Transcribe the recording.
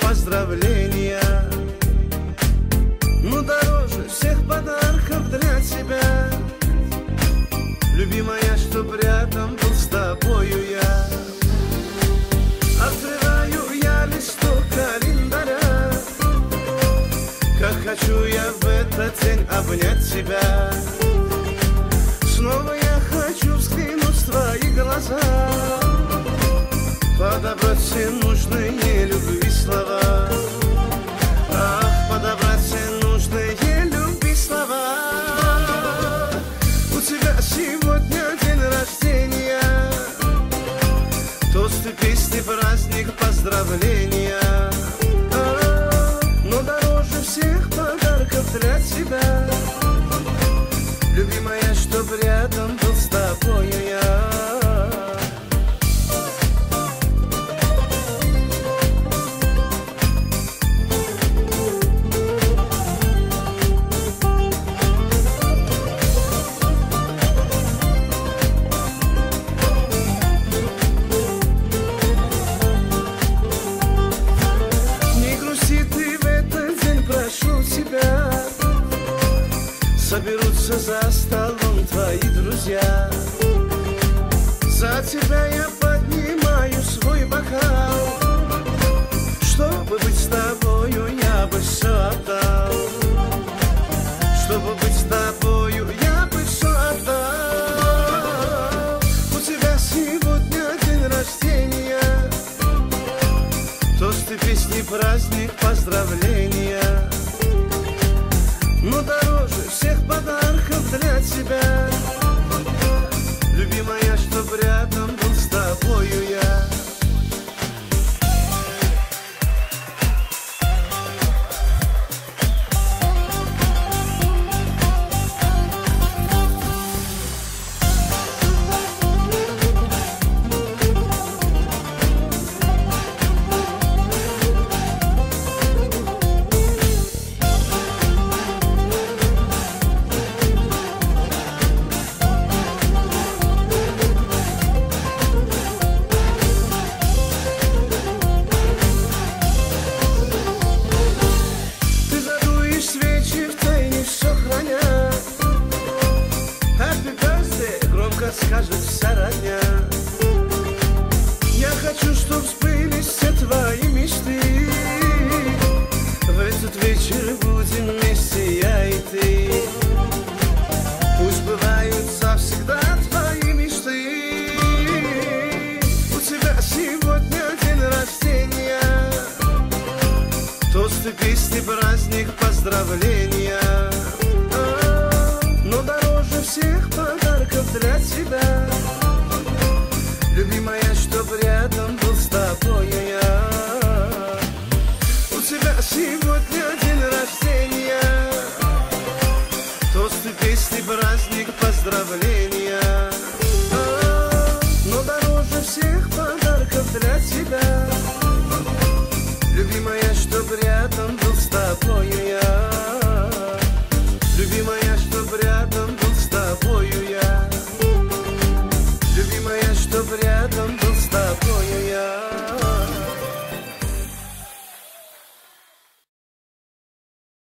поздравления. Но дороже всех подарков для тебя, любимая, чтоб рядом был с тобою я. Открываю я листок календаря, как хочу я в этот день обнять тебя. Снова я хочу взглянуть в твои глаза, подобрать все нужные любви слова. Ах, подобрать все нужные любви слова. У тебя сегодня день рождения, тосты, песни, праздник, поздравления. Но дороже всех подарков для тебя, любимая, чтоб рядом был с тобою я. Соберутся за столом твои друзья, за тебя я поднимаю свой бокал. Чтобы быть с тобою, я бы все отдал. Чтобы быть с тобою, я бы все отдал. У тебя сегодня день рождения, тосты, песни, праздник, поздравления. Но дороже всех подарков для тебя, любимая, чтоб рядом был с тобою я. Скажет вся родня. Я хочу, чтоб сбылись все твои мечты. В этот вечер будем вместе я и ты. Пусть бывают завсегда твои мечты. У тебя сегодня день рождения, тосты, песни, праздник, поздравления. Но дороже всех подарков для тебя, любимая, чтоб рядом был с тобою я. У тебя сегодня день рождения, тосты, песни, праздник, поздравления. Но дороже всех подарков для тебя, любимая, чтоб рядом был с тобою я. Любимая, чтоб рядом был с тобою я. Любимая, чтоб рядом был с тобою я.